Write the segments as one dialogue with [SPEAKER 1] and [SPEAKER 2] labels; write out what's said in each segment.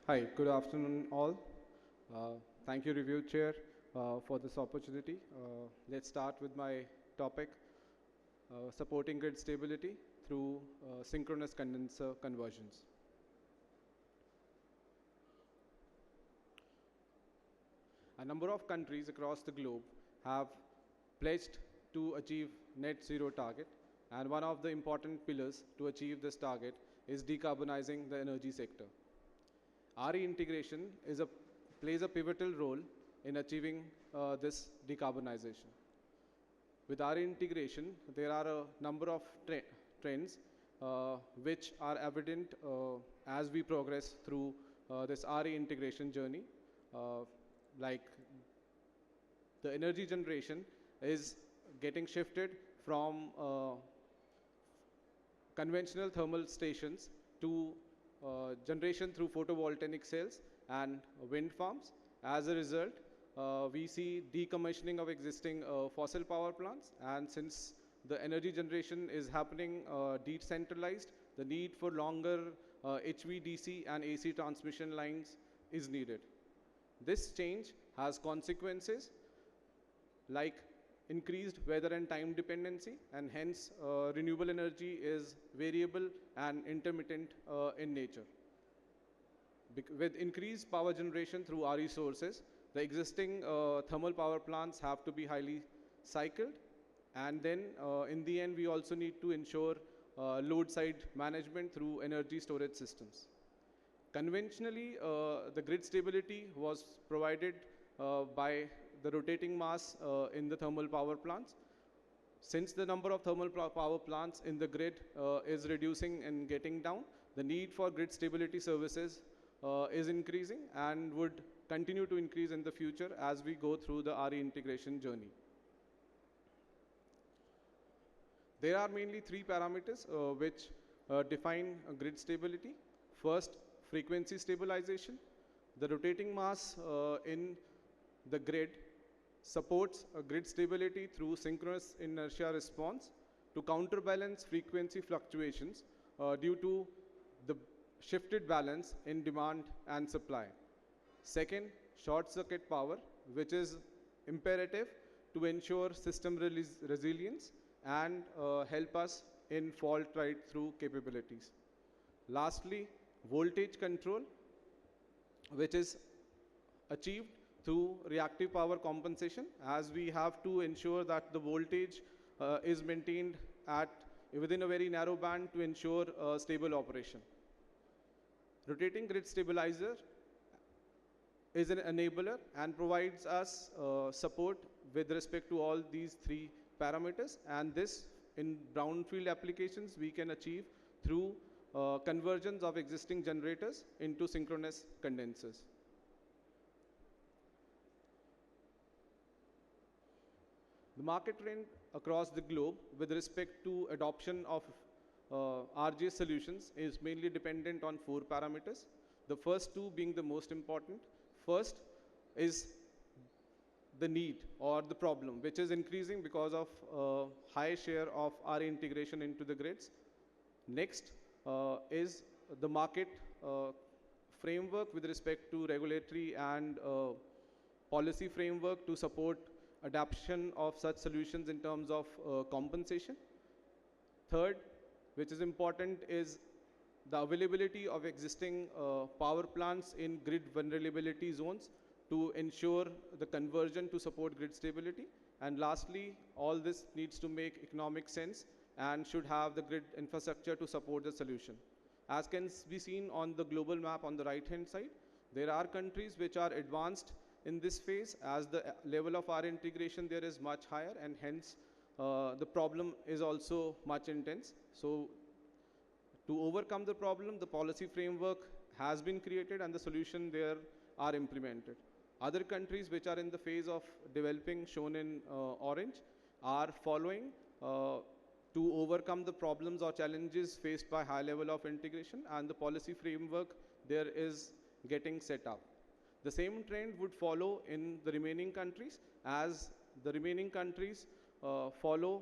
[SPEAKER 1] Hi, good afternoon all. Thank you, Review Chair, for this opportunity. Let's start with my topic, supporting grid stability through synchronous condenser conversions. A number of countries across the globe have pledged to achieve net zero target, and one of the important pillars to achieve this target is decarbonizing the energy sector. RE integration plays a pivotal role in achieving this decarbonization. With RE integration, there are a number of trends which are evident as we progress through this RE integration journey. Like the energy generation is getting shifted from conventional thermal stations to generation through photovoltaic cells and wind farms. As a result, we see decommissioning of existing fossil power plants, and since the energy generation is happening decentralized, the need for longer HVDC and AC transmission lines is needed. This change has consequences like increased weather and time dependency, and hence renewable energy is variable and intermittent in nature. With increased power generation through RE sources, the existing thermal power plants have to be highly cycled, and then in the end we also need to ensure load side management through energy storage systems. Conventionally, the grid stability was provided by the rotating mass in the thermal power plants. Since the number of thermal power plants in the grid is reducing and getting down, the need for grid stability services is increasing and would continue to increase in the future as we go through the RE integration journey. There are mainly three parameters which define grid stability. First, frequency stabilization. The rotating mass in the grid supports grid stability through synchronous inertia response to counterbalance frequency fluctuations due to the shifted balance in demand and supply. Second, short circuit power, which is imperative to ensure system resilience and help us in fault right through capabilities. Lastly, voltage control, which is achieved through reactive power compensation, as we have to ensure that the voltage is maintained at within a very narrow band to ensure stable operation. Rotating grid stabilizer is an enabler and provides us support with respect to all these three parameters, and this in brownfield applications we can achieve through conversions of existing generators into synchronous condensers. The market trend across the globe with respect to adoption of RGS solutions is mainly dependent on four parameters. The first two being the most important. First is the need or the problem, which is increasing because of high share of RE integration into the grids. Next is the market framework with respect to regulatory and policy framework to support adoption of such solutions in terms of compensation. Third, which is important, is the availability of existing power plants in grid vulnerability zones to ensure the conversion to support grid stability. And lastly, all this needs to make economic sense and should have the grid infrastructure to support the solution. As can be seen on the global map on the right hand side, there are countries which are advanced in this phase, as the level of RE integration there is much higher, and hence the problem is also much intense. So to overcome the problem, the policy framework has been created and the solution there are implemented. Other countries which are in the phase of developing, shown in orange, are following to overcome the problems or challenges faced by high level of integration, and the policy framework there is getting set up. The same trend would follow in the remaining countries, as the remaining countries follow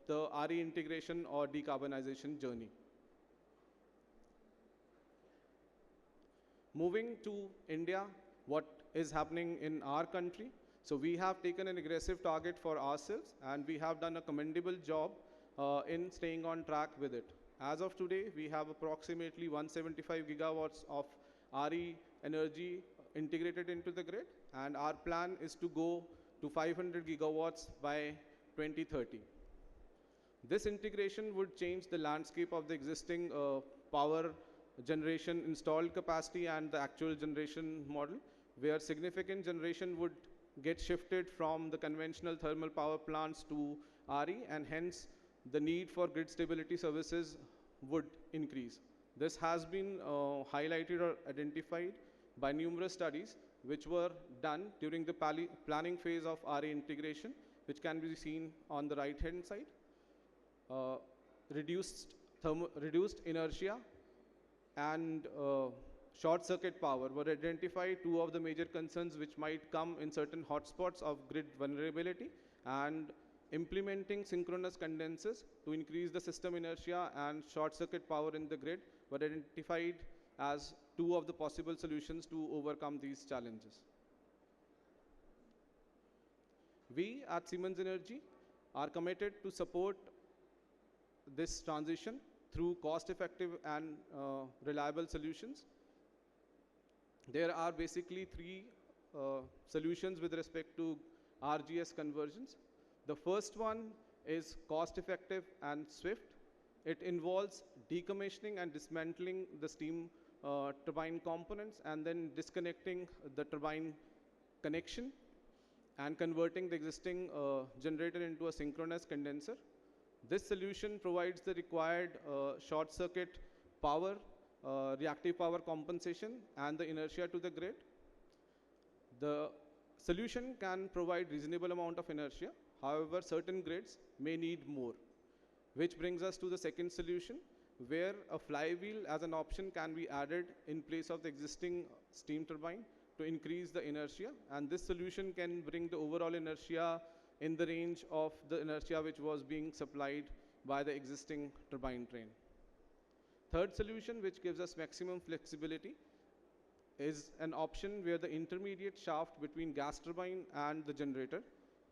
[SPEAKER 1] the RE integration or decarbonization journey. Moving to India, what is happening in our country? So we have taken an aggressive target for ourselves, and we have done a commendable job in staying on track with it. As of today, we have approximately 175 gigawatts of RE energy integrated into the grid, and our plan is to go to 500 gigawatts by 2030. This integration would change the landscape of the existing power generation installed capacity and the actual generation model, where significant generation would get shifted from the conventional thermal power plants to RE, and hence the need for grid stability services would increase. This has been highlighted or identified by numerous studies which were done during the planning phase of RE integration, which can be seen on the right hand side. Reduced inertia and short circuit power were identified, two of the major concerns which might come in certain hotspots of grid vulnerability, and implementing synchronous condensers to increase the system inertia and short circuit power in the grid were identified as two of the possible solutions to overcome these challenges. We at Siemens Energy are committed to support this transition through cost-effective and reliable solutions. There are basically three solutions with respect to RGS conversions. The first one is cost-effective and swift. It involves decommissioning and dismantling the steam turbine components and then disconnecting the turbine connection and converting the existing generator into a synchronous condenser. This solution provides the required short circuit power, reactive power compensation, and the inertia to the grid. The solution can provide reasonable amount of inertia. However, certain grids may need more, which brings us to the second solution, where a flywheel as an option can be added in place of the existing steam turbine to increase the inertia, and this solution can bring the overall inertia in the range of the inertia which was being supplied by the existing turbine train. Third solution, which gives us maximum flexibility, is an option where the intermediate shaft between gas turbine and the generator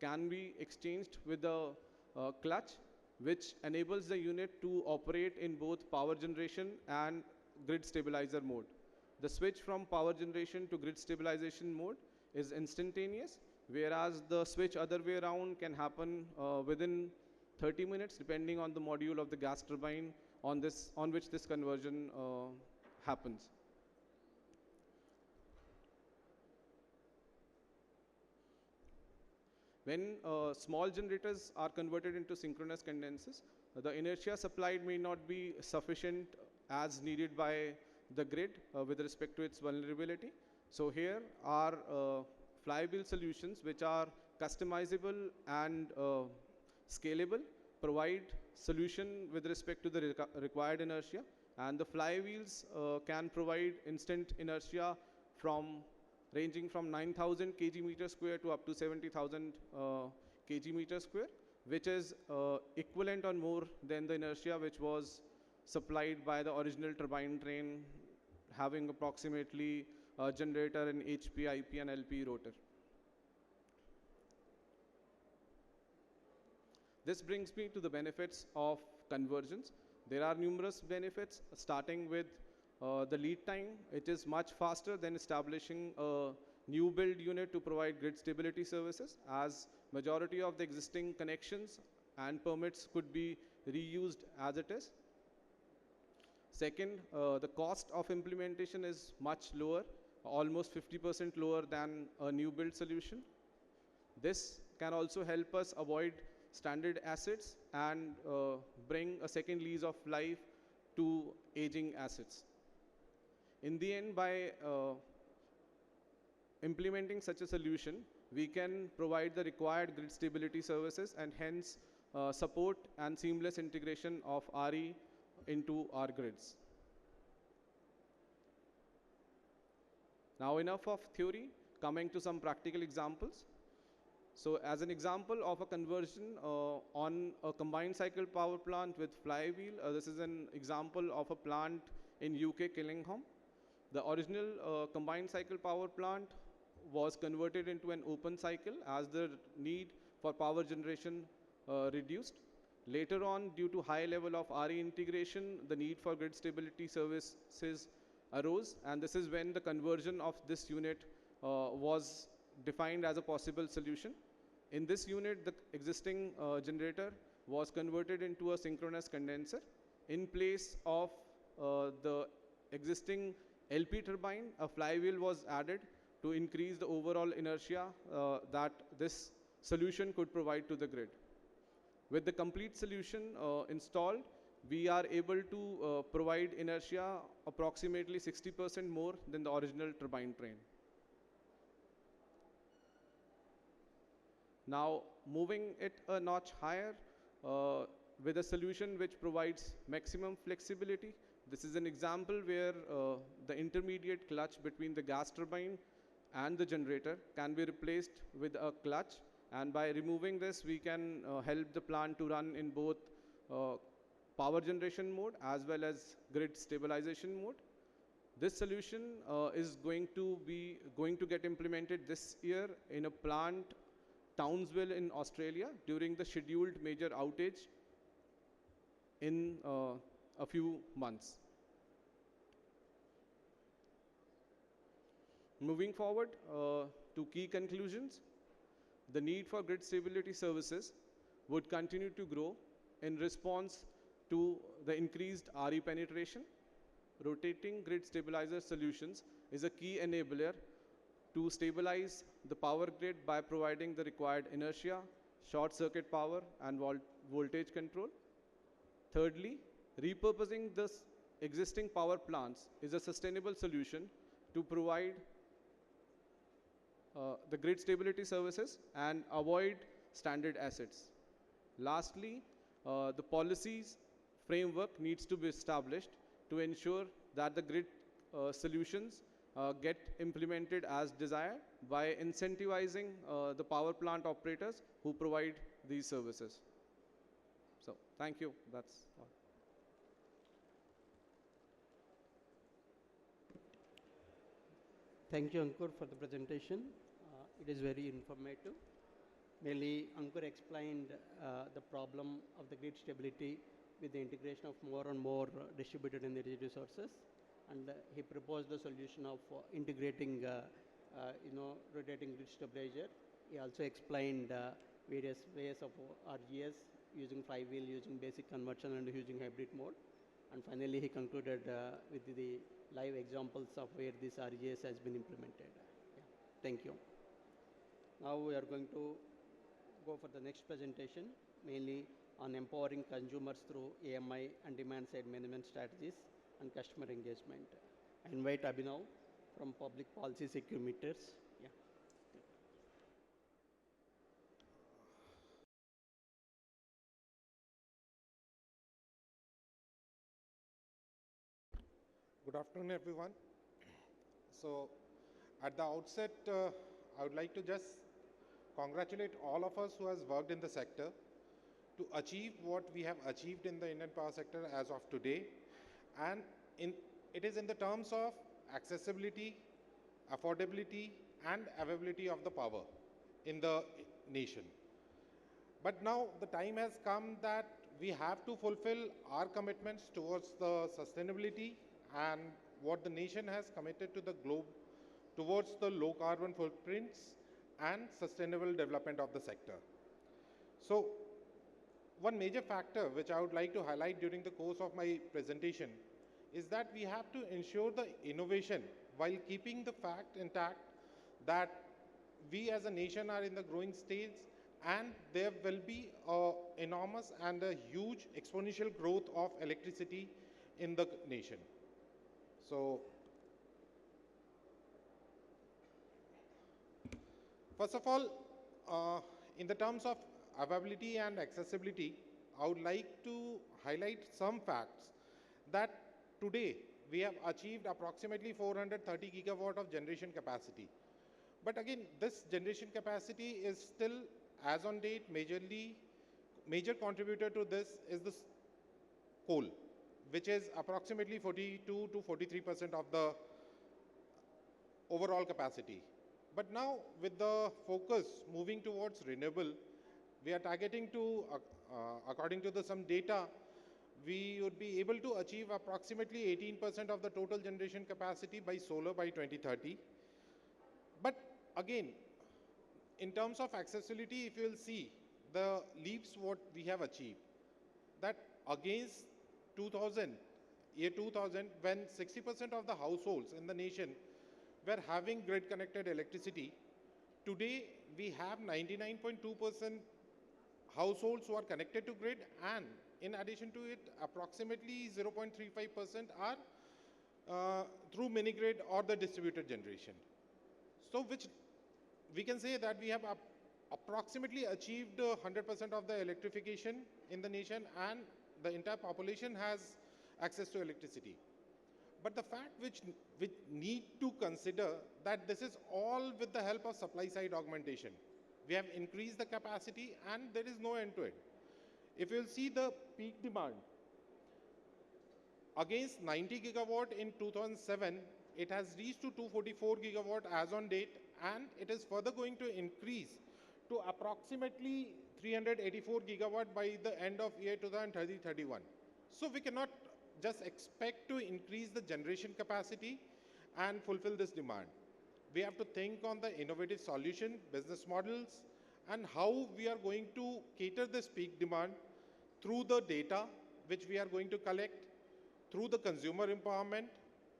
[SPEAKER 1] can be exchanged with a clutch, which enables the unit to operate in both power generation and grid stabilizer mode. The switch from power generation to grid stabilization mode is instantaneous, whereas the switch other way around can happen within 30 minutes depending on the module of the gas turbine on which this conversion happens. When small generators are converted into synchronous condensers, the inertia supplied may not be sufficient as needed by the grid with respect to its vulnerability. So here are flywheel solutions which are customizable and scalable, provide solution with respect to the required inertia, and the flywheels can provide instant inertia ranging from 9,000 kg meter square to up to 70,000 kg meter square, which is equivalent or more than the inertia which was supplied by the original turbine train, having approximately a generator in HP, IP, and LP rotor. This brings me to the benefits of conversions. There are numerous benefits, starting with the lead time. It is much faster than establishing a new build unit to provide grid stability services, as majority of the existing connections and permits could be reused as it is. Second, the cost of implementation is much lower, almost 50% lower than a new build solution. This can also help us avoid stranded assets and bring a second lease of life to aging assets. In the end, by implementing such a solution, we can provide the required grid stability services and hence support and seamless integration of RE into our grids. Now enough of theory, coming to some practical examples. So as an example of a conversion on a combined cycle power plant with flywheel, this is an example of a plant in UK, Killingham. The original combined cycle power plant was converted into an open cycle as the need for power generation reduced. Later on, due to high level of RE integration, the need for grid stability services arose, and this is when the conversion of this unit was defined as a possible solution. In this unit, the existing generator was converted into a synchronous condenser. In place of the existing LP turbine, a flywheel was added to increase the overall inertia that this solution could provide to the grid. With the complete solution installed, we are able to provide inertia approximately 60% more than the original turbine train. Now, moving it a notch higher with a solution which provides maximum flexibility. This is an example where the intermediate clutch between the gas turbine and the generator can be replaced with a clutch, and by removing this we can help the plant to run in both power generation mode as well as grid stabilization mode. This solution is going to get implemented this year in a plant Townsville in Australia during the scheduled major outage in a few months. Moving forward to key conclusions, the need for grid stability services would continue to grow in response to the increased RE penetration. Rotating grid stabilizer solutions is a key enabler to stabilize the power grid by providing the required inertia, short circuit power, and voltage control. Thirdly, repurposing this existing power plants is a sustainable solution to provide the grid stability services and avoid stranded assets. Lastly, the policies framework needs to be established to ensure that the grid solutions get implemented as desired by incentivizing the power plant operators who provide these services. So, thank you. That's all.
[SPEAKER 2] Thank you, Ankur, for the presentation. It is very informative. Mainly, Ankur explained the problem of the grid stability with the integration of more and more distributed energy resources, and he proposed the solution of integrating, rotating grid stabilizer. He also explained various ways of RGS using flywheel, using basic conversion, and using hybrid mode. And finally, he concluded with the live examples of where this RGS has been implemented. Yeah. Thank you. Now we are going to go for the next presentation, mainly on empowering consumers through AMI and demand-side management strategies and customer engagement. I invite Abhinav from Public Policy Secure Meters. Yeah.
[SPEAKER 3] Good afternoon, everyone. So, at the outset, I would like to just congratulate all of us who has worked in the sector to achieve what we have achieved in the Indian power sector as of today. And it is in the terms of accessibility, affordability, and availability of the power in the nation. But now the time has come that we have to fulfill our commitments towards the sustainability and what the nation has committed to the globe towards the low carbon footprints and sustainable development of the sector. So, one major factor which I would like to highlight during the course of my presentation is that we have to ensure the innovation while keeping the fact intact that we as a nation are in the growing stage and there will be an enormous and a huge exponential growth of electricity in the nation. So, first of all, in the terms of availability and accessibility, I would like to highlight some facts that today we have achieved approximately 430 gigawatt of generation capacity. But again, this generation capacity is still, as on date, major contributor to this is the coal, which is approximately 42 to 43% of the overall capacity. But now with the focus moving towards renewable, we are targeting to, according to some data, we would be able to achieve approximately 18% of the total generation capacity by solar by 2030. But again, in terms of accessibility, if you will see the leaps what we have achieved, that against 2000, year 2000, when 60% of the households in the nation were having grid connected electricity, today we have 99.2% households who are connected to grid, and in addition to it, approximately 0.35% are through mini grid or the distributed generation. So which we can say that we have approximately achieved 100% of the electrification in the nation, and the entire population has access to electricity. But the fact which we need to consider that this is all with the help of supply side augmentation. We have increased the capacity and there is no end to it. If you'll see the peak demand, against 90 gigawatt in 2007, it has reached to 244 gigawatt as on date, and it is further going to increase to approximately 384 gigawatt by the end of year 2030-31. So we cannot just expect to increase the generation capacity and fulfill this demand. We have to think on the innovative solution, business models, and how we are going to cater this peak demand through the data which we are going to collect, through the consumer empowerment,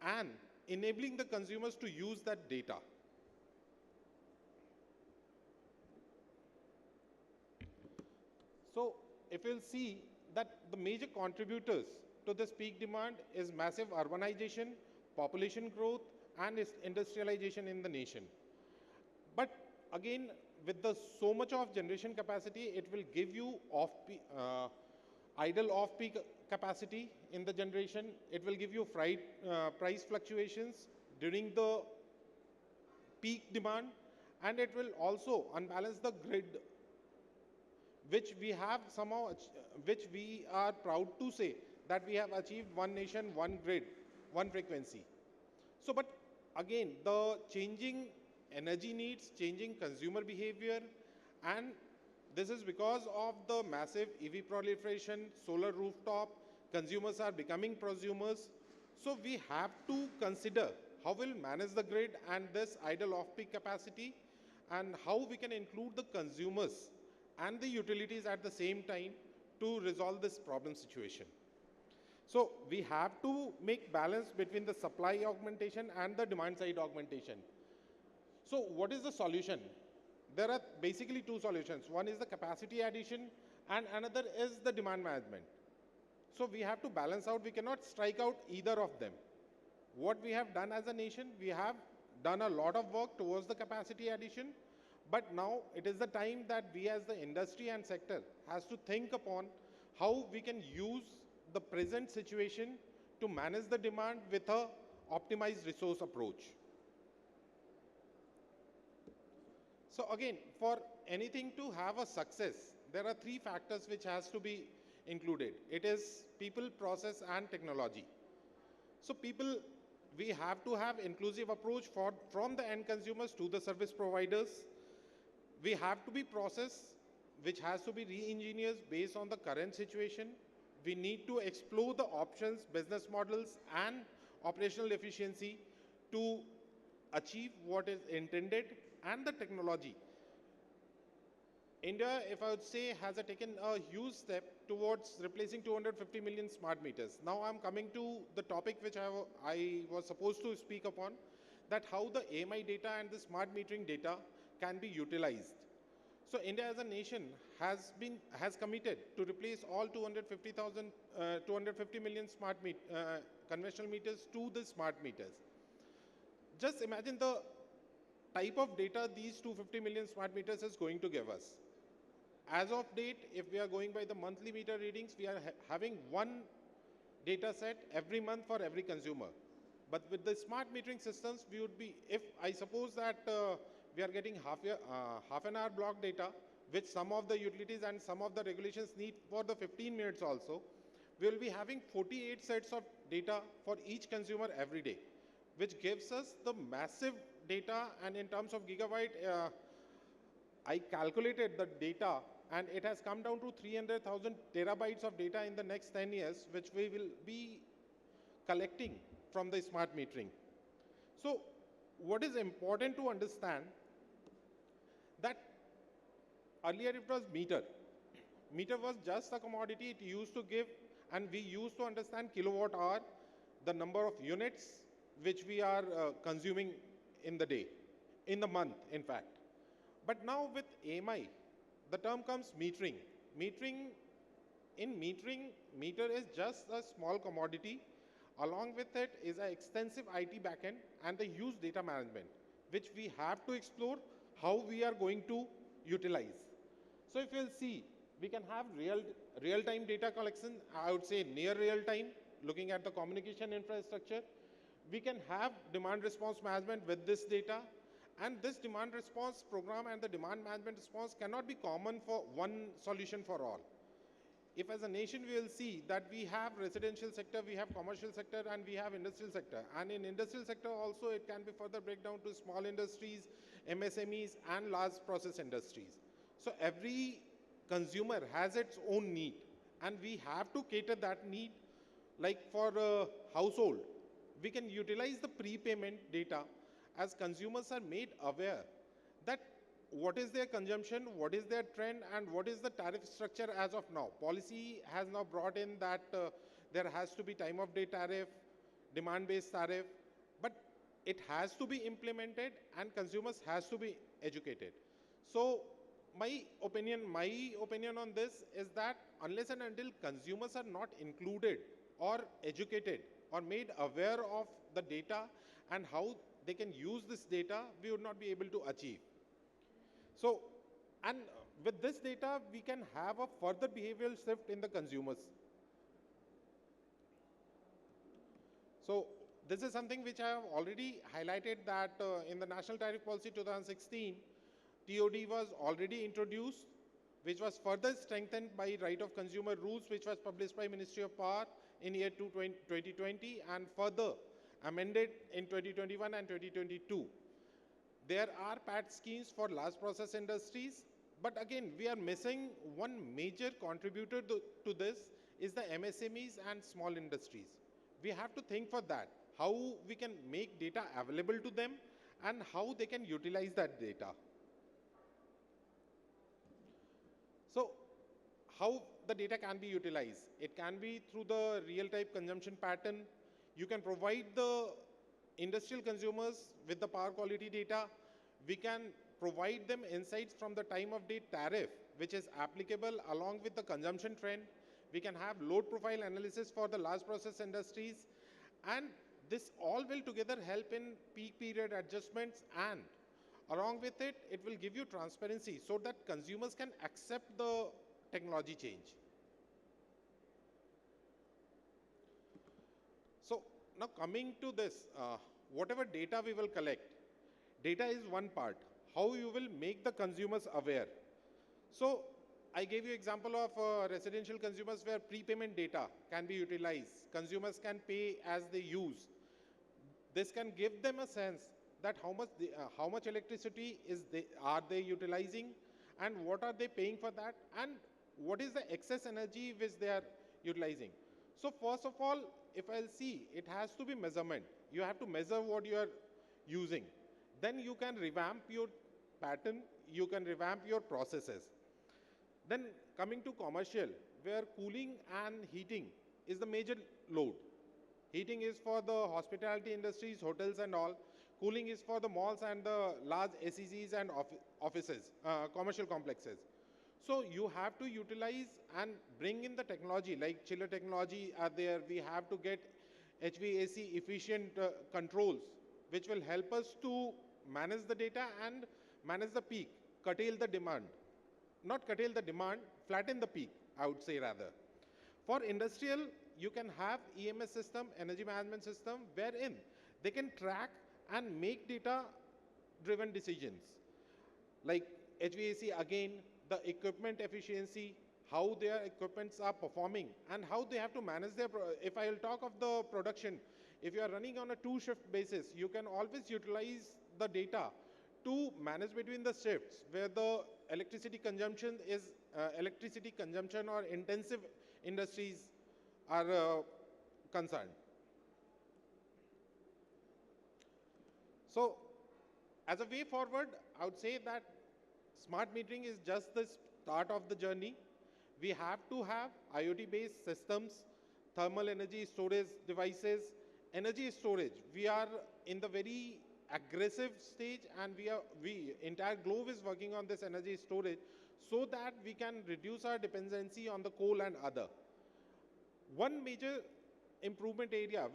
[SPEAKER 3] and enabling the consumers to use that data. So if you'll see that the major contributors to this peak demand is massive urbanization, population growth, and industrialization in the nation. But again, with so much of generation capacity, it will give you idle off-peak capacity in the generation. It will give you price fluctuations during the peak demand, and it will also unbalance the grid, which we have somehow, which we are proud to say that we have achieved one nation, one grid, one frequency. So, but again, the changing energy needs, changing consumer behavior, and this is because of the massive EV proliferation, solar rooftop, consumers are becoming prosumers. So we have to consider how we'll manage the grid and this idle off-peak capacity, and how we can include the consumers and the utilities at the same time to resolve this problem situation. So we have to make balance between the supply augmentation and the demand side augmentation. So what is the solution? There are basically two solutions. One is the capacity addition and another is the demand management. So we have to balance out. We cannot strike out either of them. What we have done as a nation, we have done a lot of work towards the capacity addition, but now it is the time that we as the industry and sector has to think upon how we can use the present situation to manage the demand with a optimized resource approach. So again, for anything to have a success, there are three factors which has to be included. It is people, process, and technology. So people, we have to have inclusive approach from the end consumers to the service providers. We have to be process, which has to be re-engineered based on the current situation. We need to explore the options, business models, and operational efficiency to achieve what is intended, and the technology. India, if I would say, has taken a huge step towards replacing 250 million smart meters. Now I'm coming to the topic which I was supposed to speak upon, that how the AMI data and the smart metering data can be utilized. So India as a nation has committed to replace all 250 million conventional meters to the smart meters. Just imagine the type of data these 250 million smart meters is going to give us. As of date, if we are going by the monthly meter readings, we are having one data set every month for every consumer. But with the smart metering systems, we would be, if I suppose that we are getting half an hour block data, which some of the utilities and some of the regulations need for the 15 minutes also, we will be having 48 sets of data for each consumer every day. which gives us the massive data, and in terms of gigabyte, I calculated the data and it has come down to 300,000 terabytes of data in the next 10 years, which we will be collecting from the smart metering. So what is important to understand that earlier it was meter. Meter was just a commodity it used to give, and we used to understand kilowatt hour, the number of units which we are consuming in the day, in the month, in fact. But now with AMI, the term comes metering. In metering, meter is just a small commodity. Along with it is an extensive IT backend and the huge data management, which we have to explore how we are going to utilize. So if you'll see, we can have real-time data collection, I would say near real-time, looking at the communication infrastructure. We can have demand response management with this data, and this demand response program and the demand management response cannot be common for one solution for all. If as a nation we will see that we have residential sector, we have commercial sector, and we have industrial sector. And in industrial sector also it can be further break down to small industries, MSMEs, and large process industries. So every consumer has its own need, and we have to cater that need. Like for a household, we can utilize the prepayment data as consumers are made aware that what is their consumption, what is their trend, and what is the tariff structure as of now. Policy has now brought in that there has to be time of day tariff, demand-based tariff, but it has to be implemented and consumers has to be educated. So my opinion on this is that unless and until consumers are not included or educated or made aware of the data and how they can use this data, we would not be able to achieve. So, and with this data, we can have a further behavioral shift in the consumers. So, this is something which I have already highlighted that in the National Tariff Policy 2016, TOD was already introduced, which was further strengthened by Right of Consumer Rules, which was published by Ministry of Power in year 2020 and further amended in 2021 and 2022. There are PAT schemes for large process industries, but again, we are missing one major contributor to this is the MSMEs and small industries. We have to think for that, how we can make data available to them and how they can utilize that data. So, how the data can be utilized? It can be through the real-time consumption pattern. You can provide the industrial consumers with the power quality data. We can provide them insights from the time of day tariff, which is applicable along with the consumption trend. We can have load profile analysis for the large process industries. And this all will together help in peak period adjustments, and along with it, it will give you transparency so that consumers can accept the technology change. So now coming to this, whatever data we will collect, data is one part. How you will make the consumers aware. So I gave you example of residential consumers where prepayment data can be utilized. Consumers can pay as they use. This can give them a sense that how much electricity are they utilizing, and what are they paying for that, and what is the excess energy which they are utilizing. So first of all, if I'll see, it has to be measurement. You have to measure what you are using. Then you can revamp your pattern, you can revamp your processes. Then coming to commercial, where cooling and heating is the major load. Heating is for the hospitality industries, hotels and all. Cooling is for the malls and the large SEZs and offices, commercial complexes. So you have to utilize and bring in the technology, like chiller technology are there. We have to get HVAC efficient controls, which will help us to manage the data and manage the peak, curtail the demand. Not curtail the demand, flatten the peak, I would say rather. For industrial, you can have EMS system, energy management system, wherein they can track and make data-driven decisions. Like HVAC, again, the equipment efficiency, how their equipments are performing, and how they have to manage their, if I will talk of the production, If you are running on a two-shift basis, you can always utilize the data to manage between the shifts where the electricity consumption is electricity consumption or intensive industries are concerned. So as a way forward, I would say that smart metering is just the start of the journey. We have to have IoT-based systems, thermal energy storage devices, energy storage. We are in the very aggressive stage, and entire globe is working on this energy storage so that we can reduce our dependency on the coal and other. One major improvement area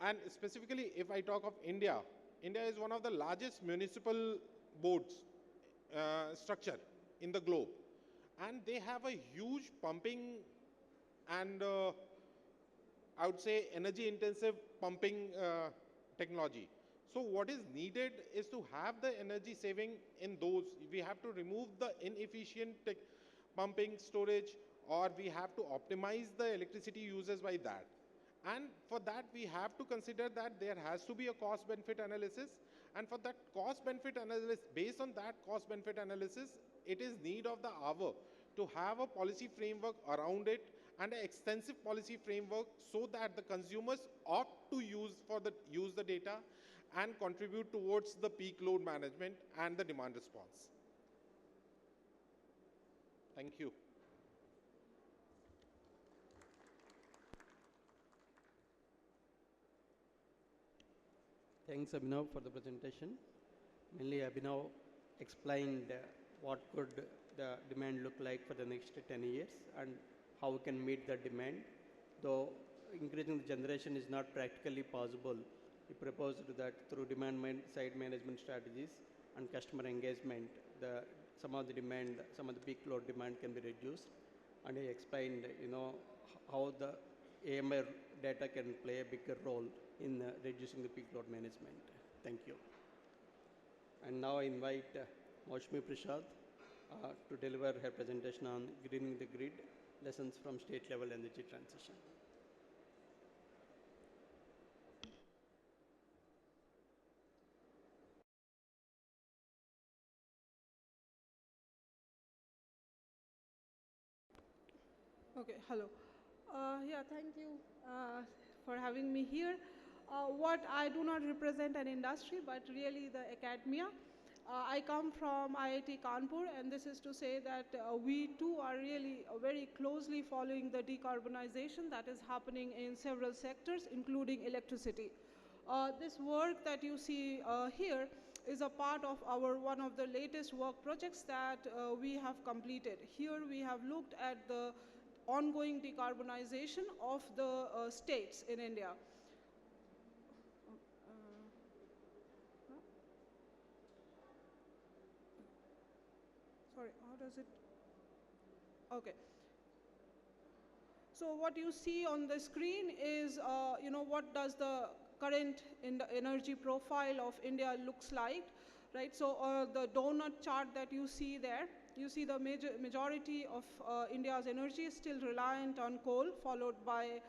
[SPEAKER 3] and specifically if I talk of India, India is one of the largest municipal boards structure in the globe, and they have a huge pumping and I would say energy intensive pumping technology. So what is needed is to have the energy saving in those. We have to remove the inefficient pumping storage, or we have to optimize the electricity uses by that. And for that, we have to consider that there has to be a cost benefit analysis. And for that cost benefit analysis, based on that cost benefit analysis, it is need of the hour to have a policy framework around it and an extensive policy framework so that the consumers opt to use the data and contribute towards the peak load management and the demand response. Thank you.
[SPEAKER 2] Thanks, Abhinav, for the presentation. Mainly, Abhinav explained what could the demand look like for the next 10 years and how we can meet the demand. Though increasing the generation is not practically possible, he proposed that through side management strategies and customer engagement, some of the peak load demand can be reduced. And he explained, how the AMR data can play a bigger role in reducing the peak load management. Thank you. And now I invite Maushmi Prasad to deliver her presentation on greening the grid, lessons from state level energy transition.
[SPEAKER 4] Okay, hello. Yeah, thank you for having me here. What I do not represent an industry, but really the academia. I come from IIT Kanpur, and this is to say that we too are really very closely following the decarbonization that is happening in several sectors, including electricity. This work that you see here is a part of one of the latest work projects that we have completed. Here we have looked at the ongoing decarbonization of the states in India. Sorry, how does it? Okay. So what you see on the screen is, what does the current energy profile of India looks like, right? So the donut chart that you see there, you see the majority of India's energy is still reliant on coal, followed by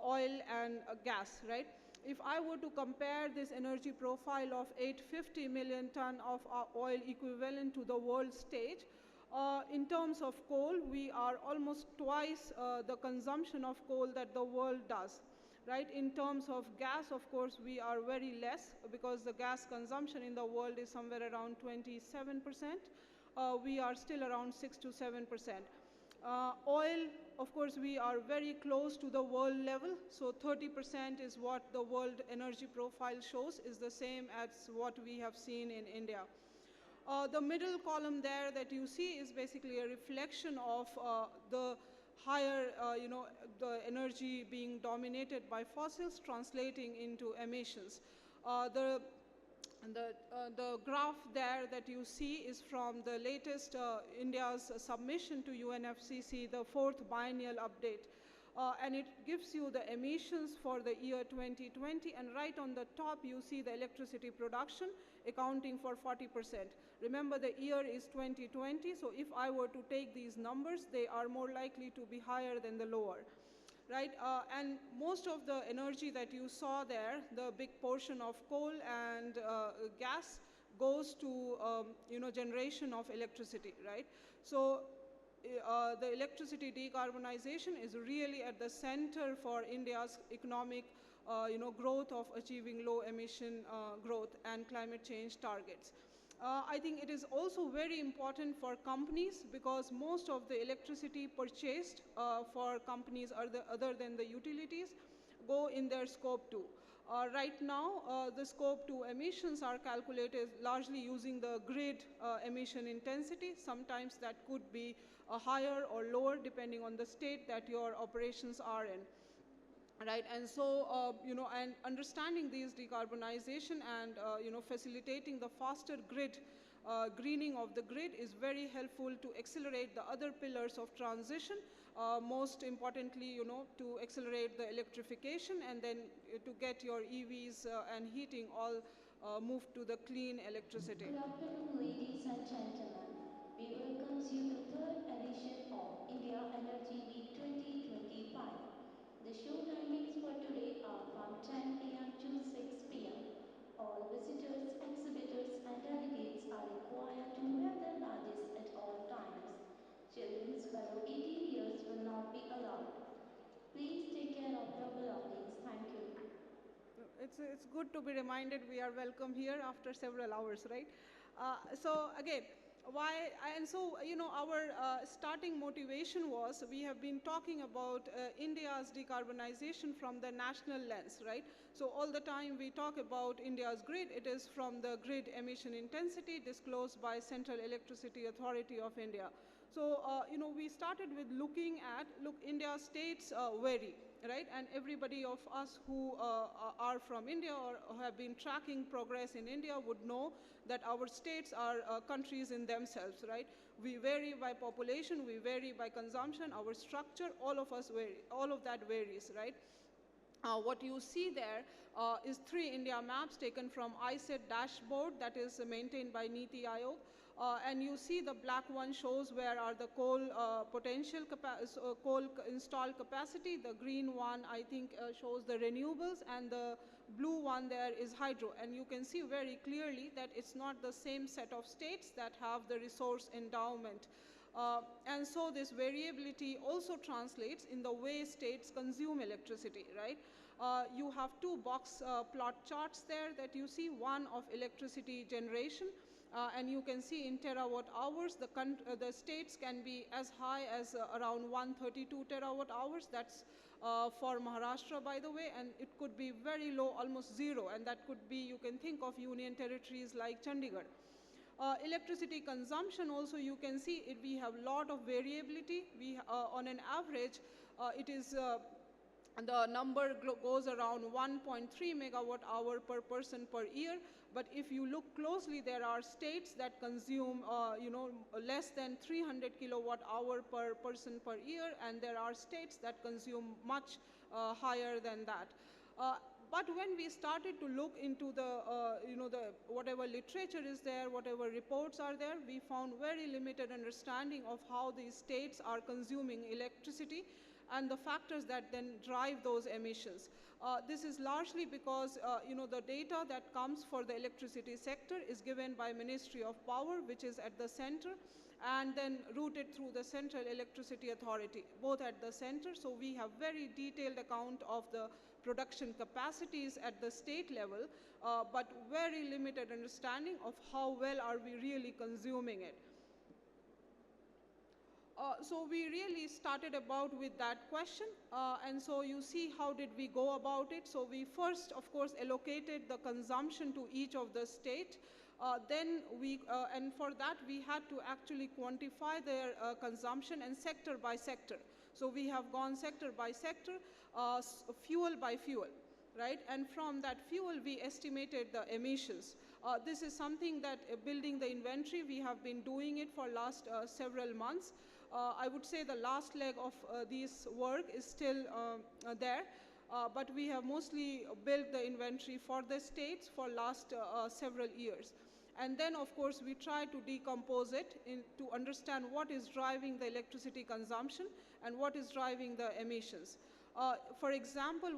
[SPEAKER 4] oil and gas, right? If I were to compare this energy profile of 850 million ton of oil equivalent to the world stage, in terms of coal, we are almost twice the consumption of coal that the world does, right? In terms of gas, of course, we are very less because the gas consumption in the world is somewhere around 27%. We are still around 6 to 7%. Oil, of course, we are very close to the world level. So 30% is what the world energy profile shows, is the same as what we have seen in India. The middle column there that you see is basically a reflection of the higher, the energy being dominated by fossils translating into emissions. The graph there that you see is from the latest India's submission to UNFCCC, the 4th biennial update. And it gives you the emissions for the year 2020, and right on the top you see the electricity production accounting for 40%. Remember, the year is 2020, so if I were to take these numbers, they are more likely to be higher than the lower. right? And most of the energy that you saw there, the big portion of coal and gas, goes to generation of electricity, right? So the electricity decarbonization is really at the center for India's economic growth of achieving low emission growth and climate change targets. I think it is also very important for companies because most of the electricity purchased for companies other than the utilities go in their scope 2. Right now, the scope 2 emissions are calculated largely using the grid emission intensity. Sometimes that could be higher or lower depending on the state that your operations are in. Right, and so, and understanding these decarbonization and, facilitating the faster grid, greening of the grid is very helpful to accelerate the other pillars of transition, most importantly, to accelerate the electrification and then to get your EVs and heating all moved to the clean electricity.
[SPEAKER 5] Good afternoon, ladies and gentlemen. We welcome you to third edition of India Energy Week 2025. The show timings for today are from 10 a.m. to 6 p.m. All visitors, exhibitors, and delegates are required to wear their badges at all times. Children below 18 years will not be allowed. Please take care of your belongings. Thank you.
[SPEAKER 4] It's good to be reminded we are welcome here after several hours, right? So again, our starting motivation was we have been talking about India's decarbonization from the national lens, right? So all the time we talk about India's grid, it is from the grid emission intensity disclosed by Central Electricity Authority of India. So, we started with looking at, India's states vary, right? And everybody of us who are from India or have been tracking progress in India would know that our states are countries in themselves, right? We vary by population, we vary by consumption, our structure, all of us vary, all of that varies, right? What you see there is 3 India maps taken from ISET dashboard that is maintained by NITI Aayog. And you see the black one shows where are the coal coal installed capacity. The green one, I think, shows the renewables, and the blue one there is hydro. And you can see very clearly that it's not the same set of states that have the resource endowment. And so this variability also translates in the way states consume electricity, right? You have 2 box plot charts there that you see, one of electricity generation, and you can see in terawatt hours, the states can be as high as around 132 terawatt hours. That's for Maharashtra, by the way, and it could be very low, almost 0, and that could be, you can think of union territories like Chandigarh. Electricity consumption also, you can see it, we have a lot of variability. On an average, it is the number goes around 1.3 megawatt hour per person per year. But if you look closely, there are states that consume, less than 300 kilowatt hour per person per year, and there are states that consume much higher than that. But when we started to look into the whatever literature is there, whatever reports are there, we found very limited understanding of how these states are consuming electricity and the factors that then drive those emissions. This is largely because, the data that comes for the electricity sector is given by Ministry of Power, which is at the center, and then routed through the Central Electricity Authority, both at the center. So we have very detailed account of the production capacities at the state level, but very limited understanding of how well are we really consuming it. So we really started about with that question, and so you see how did we go about it. So we first, of course, allocated the consumption to each of the state. Then and for that we had to actually quantify their consumption and sector by sector. So we have gone sector by sector, fuel by fuel, right? And from that fuel we estimated the emissions. This is something that building the inventory, we have been doing it for last several months. I would say the last leg of this work is still there, but we have mostly built the inventory for the states for last several years. And then, of course, we try to decompose it to understand what is driving the electricity consumption and what is driving the emissions. For example,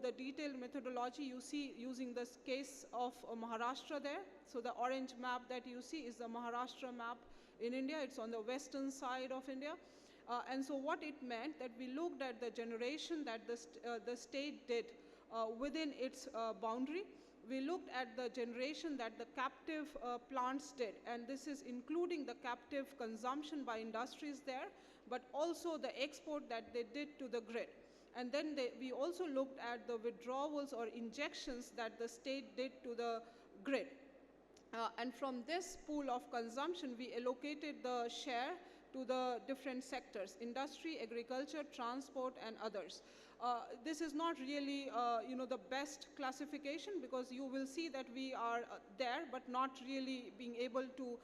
[SPEAKER 4] the detailed methodology you see using this case of Maharashtra there. So the orange map that you see is the Maharashtra map in India. It's on the western side of India. And so what it meant that we looked at the generation that the state did within its boundary. We looked at the generation that the captive plants did, and this is including the captive consumption by industries there, but also the export that they did to the grid. And then we also looked at the withdrawals or injections that the state did to the grid. And from this pool of consumption, we allocated the share to the different sectors: industry, agriculture, transport, and others. This is not really the best classification, because you will see that we are there, but not really being able to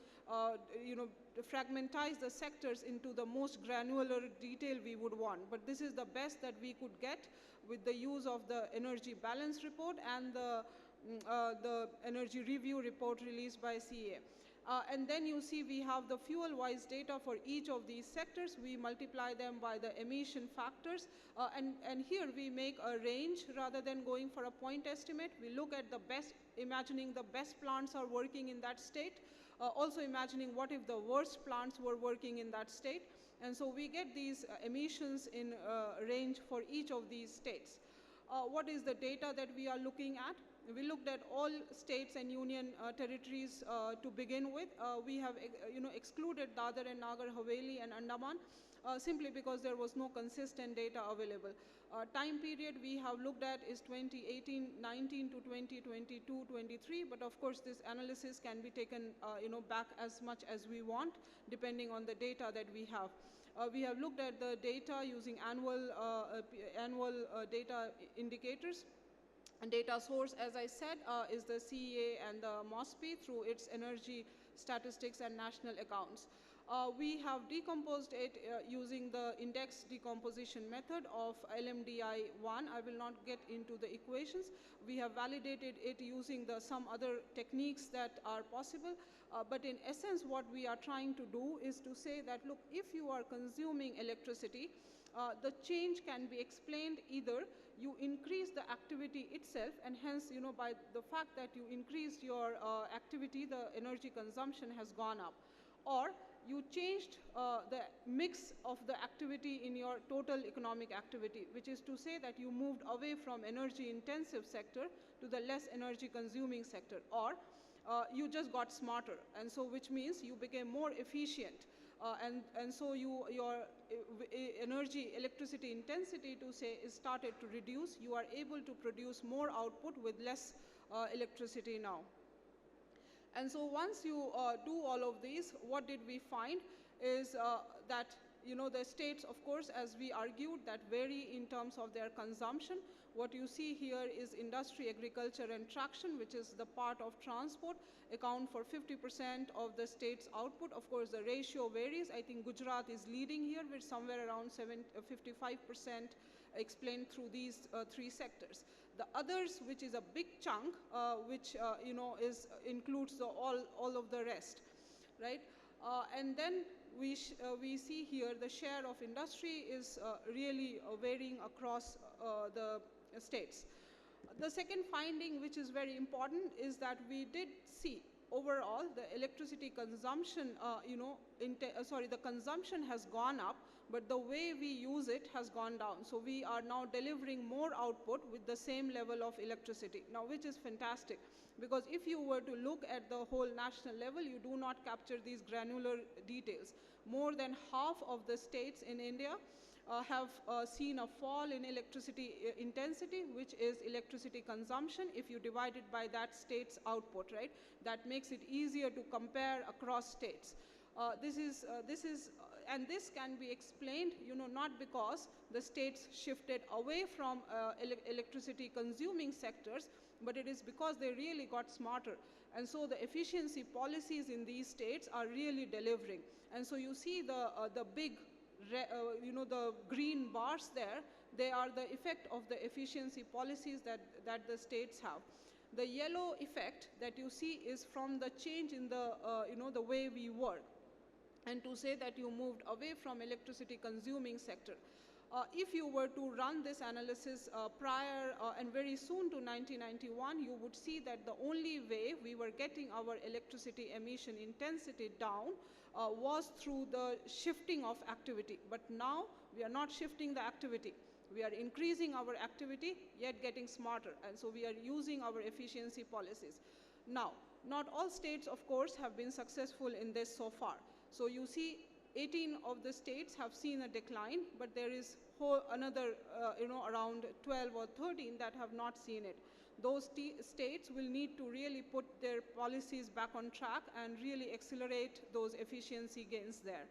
[SPEAKER 4] fragmentize the sectors into the most granular detail we would want. But this is the best that we could get with the use of the energy balance report and the energy review report released by CEA. And then you see we have the fuel-wise data for each of these sectors. We multiply them by the emission factors. And here we make a range rather than going for a point estimate. We look at the best, imagining the best plants are working in that state. Also imagining what if the worst plants were working in that state. And so we get these emissions in range for each of these states. What is the data that we are looking at? We looked at all states and union territories to begin with. We have excluded Dadar and Nagar Haveli and Andaman simply because there was no consistent data available. Time period we have looked at is 2018-19 to 2022-23, but of course this analysis can be taken back as much as we want depending on the data that we have. We have looked at the data using annual data indicators. And data source, as I said, is the CEA and the MOSPI through its energy statistics and national accounts. We have decomposed it using the index decomposition method of LMDI1. I will not get into the equations. We have validated it using some other techniques that are possible. But in essence, what we are trying to do is to say that, look, if you are consuming electricity, the change can be explained either you increase the activity itself, and hence, by the fact that you increased your activity, the energy consumption has gone up, or you changed the mix of the activity in your total economic activity, which is to say that you moved away from energy intensive sector to the less energy consuming sector, or you just got smarter, and so which means you became more efficient. And so your electricity intensity to say is started to reduce. You are able to produce more output with less electricity now. And so once you do all of these, what did we find is that the states, of course, as we argued, that vary in terms of their consumption. What you see here is industry, agriculture, and traction, which is the part of transport, account for 50% of the state's output. Of course, the ratio varies. I think Gujarat is leading here with somewhere around 55% explained through these three sectors. The others, which is a big chunk, which includes all of the rest, right? And then we see here the share of industry is really varying across the states. The second finding, which is very important, is that we did see overall the electricity consumption, the consumption has gone up, but the way we use it has gone down. So we are now delivering more output with the same level of electricity. Now, which is fantastic, because if you were to look at the whole national level, you do not capture these granular details. More than half of the states in India have seen a fall in electricity intensity, which is electricity consumption, if you divide it by that state's output, right? That makes it easier to compare across states. And this can be explained, not because the states shifted away from electricity consuming sectors, but it is because they really got smarter. And so the efficiency policies in these states are really delivering. And so you see the big, the green bars there, they are the effect of the efficiency policies that the states have. The yellow effect that you see is from the change in the way we work, and to say that you moved away from electricity consuming sector. If you were to run this analysis prior and very soon to 1991, you would see that the only way we were getting our electricity emission intensity down was through the shifting of activity. But now we are not shifting the activity. We are increasing our activity, yet getting smarter. And so we are using our efficiency policies. Now, not all states, of course, have been successful in this so far. So you see 18 of the states have seen a decline, but there is another, around 12 or 13 that have not seen it. Those states will need to really put their policies back on track and really accelerate those efficiency gains there.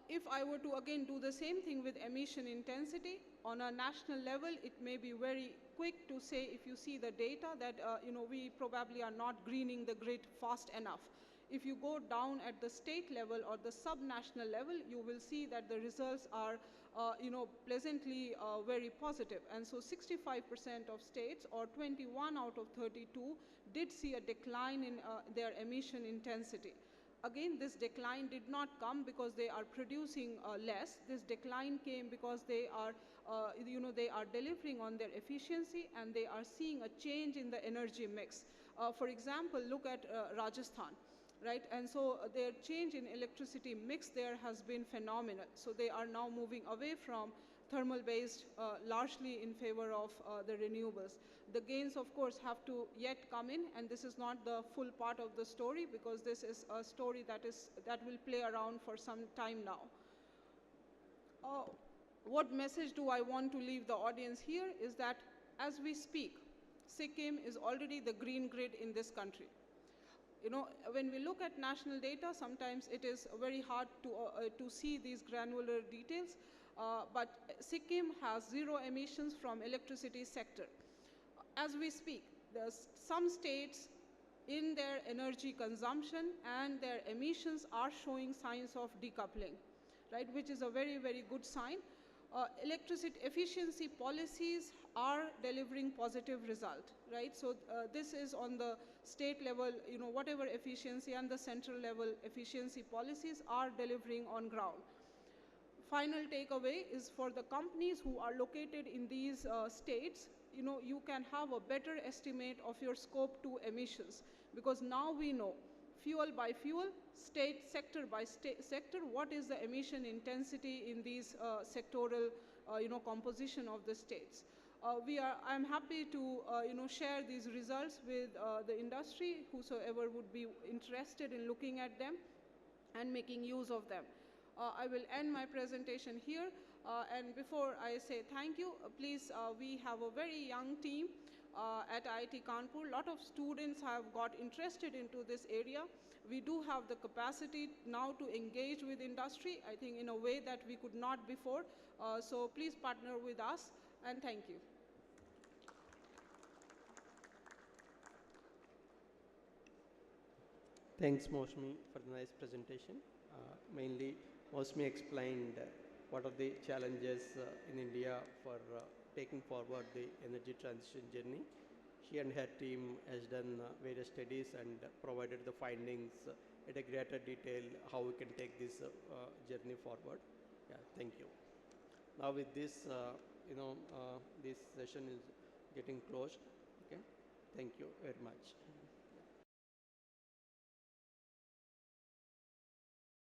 [SPEAKER 4] If I were to again do the same thing with emission intensity, on a national level, it may be very quick to say, if you see the data, that we probably are not greening the grid fast enough. If you go down at the state level or the sub-national level, you will see that the results are pleasantly very positive. And so 65% of states, or 21 out of 32, did see a decline in their emission intensity. Again, this decline did not come because they are producing less. This decline came because they are, they are delivering on their efficiency, and they are seeing a change in the energy mix. For example, look at Rajasthan. Right, and so their change in electricity mix there has been phenomenal. So they are now moving away from thermal-based, largely in favor of the renewables. The gains, of course, have to yet come in, and this is not the full part of the story, because this is a story that will play around for some time now. What message do I want to leave the audience here is that, as we speak, Sikkim is already the green grid in this country. When we look at national data, sometimes it is very hard to see these granular details, but Sikkim has zero emissions from electricity sector. As we speak, some states in their energy consumption and their emissions are showing signs of decoupling, right, which is a very, very good sign. Electricity efficiency policies are delivering positive result, right? So this is on the state level, whatever efficiency, and the central level efficiency policies are delivering on ground. Final takeaway is, for the companies who are located in these states, you can have a better estimate of your scope 2 emissions, because now we know fuel by fuel, state sector by sector, what is the emission intensity in these sectoral composition of the states. I'm happy to share these results with the industry, whosoever would be interested in looking at them and making use of them. I will end my presentation here, and before I say thank you, please, we have a very young team at IIT Kanpur. A lot of students have got interested into this area. We do have the capacity now to engage with industry, I think, in a way that we could not before. So please partner with us, and thank you.
[SPEAKER 2] Thanks, Mosmi, for the nice presentation. Mainly, Mosmi explained what are the challenges in India for taking forward the energy transition journey. She and her team has done various studies and provided the findings at a greater detail how we can take this journey forward. Yeah, thank you. Now with this, this session is getting closed. Okay, thank you very much.